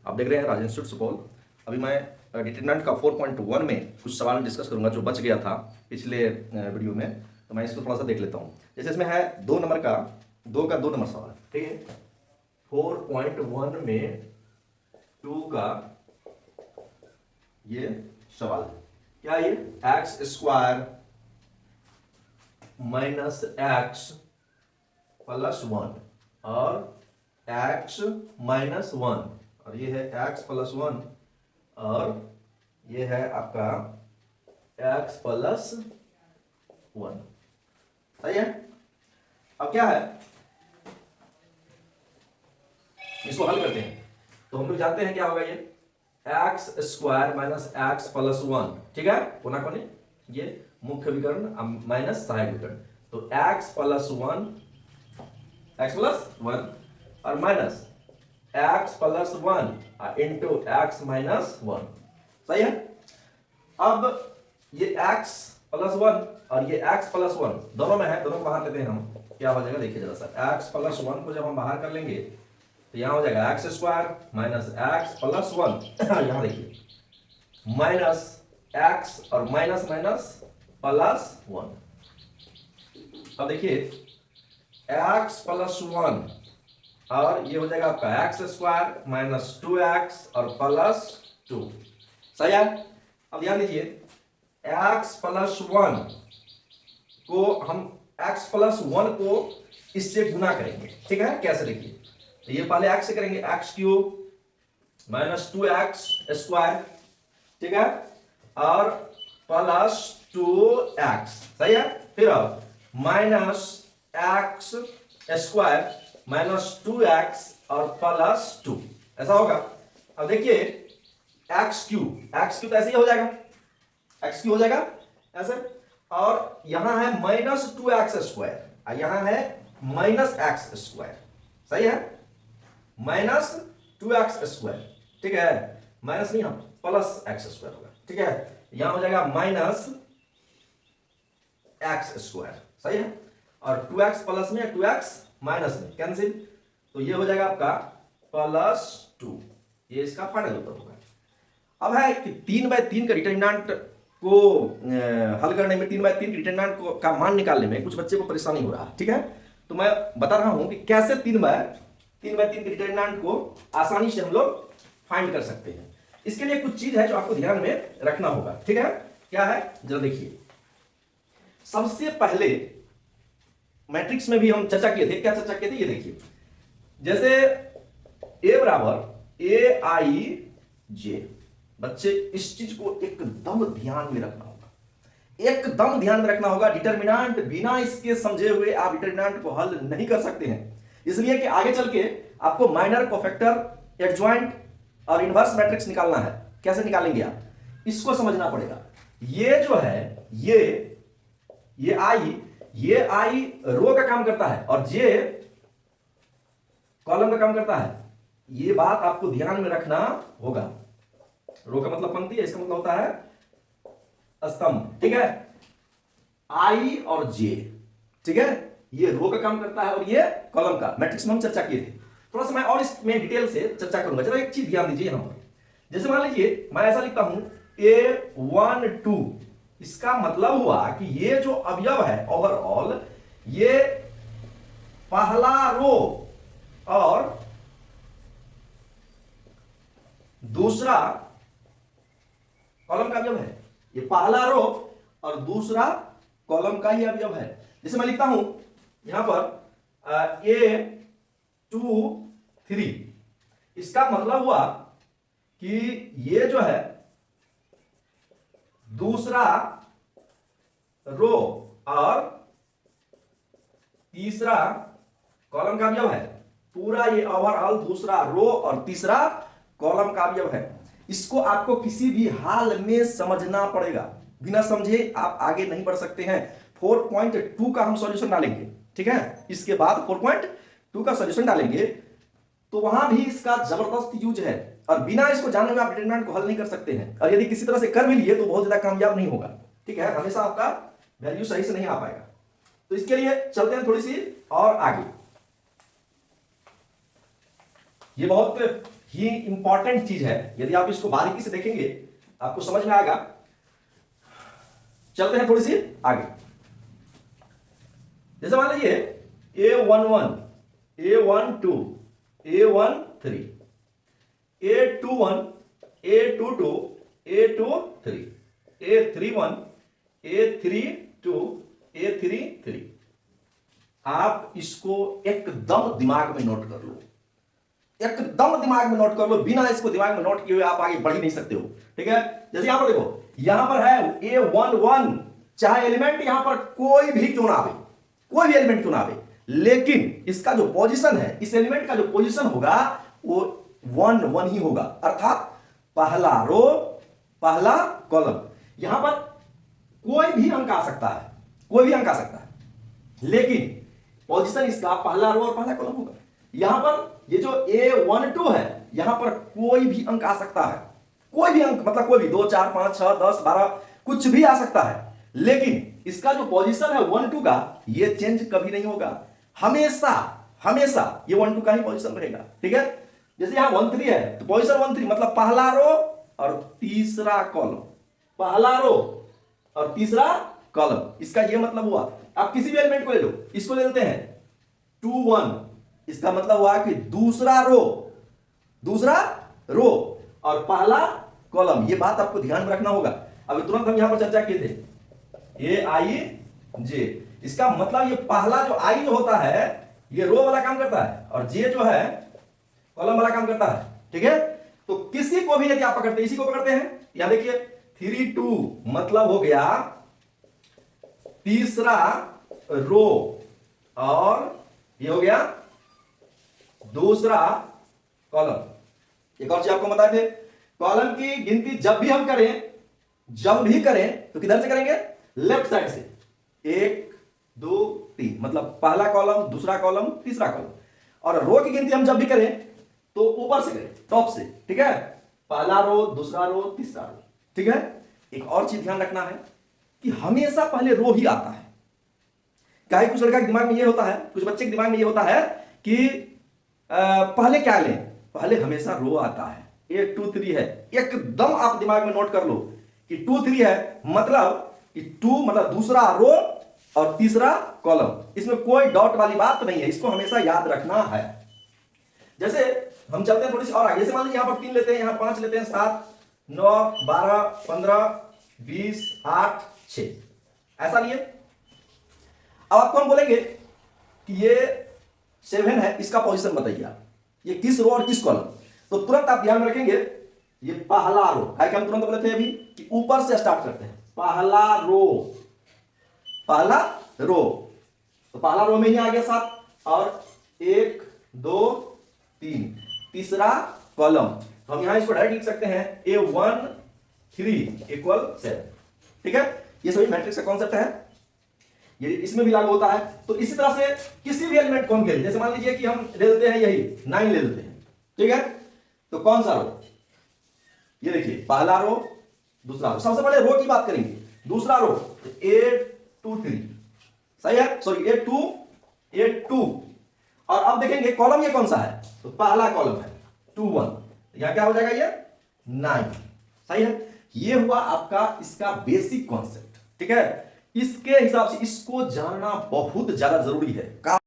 आप देख रहे हैं राज इंस्टीट्यूट सुपौल। अभी मैं डिटरमिनेंट का 4.1 में कुछ सवाल डिस्कस करूंगा जो बच गया था पिछले वीडियो में, तो मैं इसको थोड़ा सा देख लेता हूं। जैसे इसमें है 2 नंबर सवाल, ठीक है। 4.1 में 2 का ये सवाल है। क्या ये x square minus x plus 1 और एक्स माइनस 1, और ये है एक्स प्लस 1 और ये है आपका एक्स प्लस 1। सही है। अब क्या है, इसको हल करते हैं तो हम लोग जानते हैं क्या होगा, ये x square minus x plus 1, ठीक है। कोना कोनी ये मुख्य विकर्ण माइनस सहायक विकर्ण, तो एक्स प्लस 1 और minus x plus 1 into x minus 1। सही है। अब ये एक्स प्लस 1 और ये एक्स प्लस 1 दोनों में है, दोनों को बाहर लेते हैं हम। क्या हो जाएगा देखिए जरा सा, एक्स प्लस 1 को जब हम बाहर कर लेंगे तो यहां हो जाएगा x square minus x plus 1 यहां देखिए माइनस एक्स और माइनस माइनस प्लस 1। अब देखिए एक्स प्लस 1 और ये हो जाएगा आपका एक्स स्क्वायर माइनस 2x और प्लस 2। सही है। अब ध्यान दीजिए एक्स प्लस 1 को हम एक्स प्लस 1 को इससे गुना करेंगे, ठीक है। कैसे देखिए, तो ये पहले एक्स से करेंगे, x cube minus 2x square, ठीक है, और प्लस 2x। सही है। फिर अब minus x square minus 2x और प्लस 2, ऐसा होगा। अब देखिए एक्स क्यू तो ऐसे ही हो जाएगा, एक्स क्यू हो जाएगा ऐसे, और यहां है माइनस 2x स्क्वायर, यहां है माइनस एक्स स्क्वायर। सही है, माइनस 2x स्क्वायर, ठीक है, माइनस नहीं, हम प्लस एक्स स्क्वायर होगा, ठीक है। यहां हो जाएगा माइनस एक्स स्क्वायर। सही है, और 2x प्लस में 2x माइनस में कैंसिल, तो ये हो जाएगा आपका प्लस 2। ये इसका फाइनल उत्तर होगा। अब है कि 3/3 का डिटरमिनेंट को हल करने में, 3/3 डिटरमिनेंट का मान निकालने में कुछ बच्चे को परेशानी हो रहा है, ठीक है। तो मैं बता रहा हूं कि कैसे 3/3 के डिटरमिनेंट को आसानी से हम लोग फाइंड कर सकते हैं। इसके लिए कुछ चीज है जो आपको ध्यान में रखना होगा, ठीक है। क्या है जरा देखिए, सबसे पहले मैट्रिक्स में भी हम चर्चा किए थे, क्या चर्चा किए थे, ये देखिए। जैसे ए बराबर ए आई जे, बच्चे इस चीज को एकदम ध्यान में रखना होगा, एकदम ध्यान में रखना होगा। डिटरमिनेंट बिना इसके समझे हुए आप डिटरमिनेंट को हल नहीं कर सकते हैं, इसलिए कि आगे चल के आपको माइनर, कोफैक्टर, एडजॉइंट और इनवर्स मैट्रिक्स निकालना है। कैसे निकालेंगे आप, इसको समझना पड़ेगा। ये जो है ये आई रो का काम करता है और जे कॉलम का काम करता है। ये बात आपको ध्यान में रखना होगा। रो का मतलब पंक्ति है, इसका मतलब होता है स्तंभ, ठीक है। आई और जे, ठीक है, ये रो का काम करता है और ये कॉलम का। मैट्रिक्स में हम चर्चा किए थे, थोड़ा सा मैं और इसमें डिटेल से चर्चा करूंगा। जरा एक चीज ध्यान दीजिए यहां पर। जैसे मान लीजिए मैं ऐसा लिखता हूं A12, इसका मतलब हुआ कि ये जो अवयव है ओवरऑल, ये पहला रो और दूसरा कॉलम का अवयव है। ये पहला रो और दूसरा कॉलम का ही अवयव है। जैसे मैं लिखता हूं यहां पर A23, इसका मतलब हुआ कि ये जो है दूसरा रो और तीसरा कॉलम का अवयव है। पूरा ये ओवरऑल दूसरा रो और तीसरा कॉलम का अवयव है। इसको आपको किसी भी हाल में समझना पड़ेगा, बिना समझे आप आगे नहीं बढ़ सकते हैं। 4.2 का हम सॉल्यूशन डालेंगे, ठीक है। इसके बाद 4.2 का सॉल्यूशन डालेंगे तो वहां भी इसका जबरदस्त यूज है, और बिना इसको जाने में आप डिटरमिनेंट को हल नहीं कर सकते हैं। और यदि किसी तरह से कर भी लिए तो बहुत ज्यादा कामयाब नहीं होगा, ठीक है। हमेशा आपका वैल्यू सही से नहीं आ पाएगा। तो इसके लिए चलते हैं थोड़ी सी और आगे। ये बहुत ही इंपॉर्टेंट चीज है, यदि आप इसको बारीकी से देखेंगे आपको समझ में आएगा। चलते हैं थोड़ी सी आगे। जैसे मान लीजिए A11, A12, A13, A21, A22, A23, A31, A32, A33। आप इसको एकदम दिमाग में नोट कर लो, एकदम दिमाग में नोट कर लो, बिना इसको दिमाग में नोट किए हुए आप आगे बढ़ ही नहीं सकते हो। ठीक है, जैसे यहां पर देखो, यहां पर है A11, चाहे एलिमेंट यहां पर कोई भी क्यों ना आवे, कोई भी एलिमेंट क्यों ना आवे, लेकिन इसका जो पोजीशन है, इस एलिमेंट का जो पोजीशन होगा वो 1 1 ही होगा, अर्थात पहला रो पहला कॉलम। यहां पर कोई भी अंक आ सकता है, कोई भी अंक आ सकता है, लेकिन पोजीशन इसका पहला रो और पहला कॉलम होगा। यहां पर ये जो A12 है, यहां पर कोई भी अंक आ सकता है, कोई भी अंक, मतलब कोई भी 2 4 5 6 10 12 कुछ भी आ सकता है, लेकिन इसका जो पोजीशन है 1 2 का, ये चेंज कभी नहीं होगा, हमेशा हमेशा ये 1 2 का ही पोजीशन रहेगा। ठीक है, जैसे यहां 1 3 है तो पोजीशन 1 3 मतलब पहला रो और तीसरा कॉलम, पहला रो और तीसरा कॉलम, इसका ये मतलब हुआ। आप किसी भी एलिमेंट को ले लो, इसको ले लेते हैं 2 1, इसका मतलब हुआ कि दूसरा रो और पहला कॉलम। ये बात आपको ध्यान में रखना होगा। अभी तुरंत हम यहां पर चर्चा किए थे AIJ, इसका मतलब ये पहला जो आई जो होता है ये रो वाला काम करता है और जे जो है कॉलम वाला काम करता है। ठीक है, तो किसी को भी यदि आप पकड़ते हैं, इसी को पकड़ते हैं, यहां देखिए 3 2 मतलब हो गया तीसरा रो और ये हो गया दूसरा कॉलम। एक और चीज आपको बताए थे, कॉलम की गिनती जब भी हम करें, जब भी करें तो किधर से करेंगे, लेफ्ट साइड से, 1 2 3 मतलब पहला कॉलम दूसरा कॉलम तीसरा कॉलम। और रो की गिनती हम जब भी करें तो ऊपर से करें, टॉप से। ठीक है, पहला रो दूसरा रो तीसरा रो। ठीक है, एक और चीज ध्यान रखना है कि हमेशा पहले रो ही आता है। क्या कुछ लड़का के दिमाग में ये होता है, कुछ बच्चे के दिमाग में ये होता है कि पहले क्या लें, पहले हमेशा रो आता है। 1 2 3 है, एकदम आप दिमाग में नोट कर लो कि 2 3 है, मतलब कि 2 मतलब दूसरा रो और तीसरा कॉलम, इसमें कोई डॉट वाली बात नहीं है, इसको हमेशा याद रखना है। जैसे हम चलते हैं थोड़ी सी और आगे, जैसे मान लीजिए यहां पर 3 लेते हैं, यहां 5 लेते हैं, 7 9 12 15 20 8 6 ऐसा लिए। अब आपको हम बोलेंगे कि ये 7 है, इसका पोजीशन बताइए आप, ये किस रो और किस कॉलम। तो तुरंत आप ध्यान में रखेंगे ये पहला रो है, कि हम तुरंत बोले थे अभी कि ऊपर से स्टार्ट करते हैं, पहला रो तो पहला रो में ही आ गया 7 और 1 2 3 तीसरा कॉलम। तो हम यहां इसको डायरेक्ट लिख सकते हैं A1 3 = 7। ठीक है, ये सभी मैट्रिक्स का कॉन्सेप्ट है, ये इसमें भी लागू होता है। तो इसी तरह से किसी भी एलिमेंट को हम खेलें, जैसे मान लीजिए कि हम ले लेते हैं यही 9 ले लेते हैं। ठीक है, तो कौन सा रो, ये देखिए पहला रो दूसरा रो, सबसे पहले रो की बात करेंगे, दूसरा रो A2 3 सही है, सॉरी A2 और अब देखेंगे कॉलम ये कौन सा है, तो पहला कॉलम है 2 1, यहां क्या हो जाएगा ये 9 सही है। ये हुआ आपका इसका बेसिक कॉन्सेप्ट। ठीक है, इसके हिसाब से इसको जानना बहुत ज्यादा जरूरी है।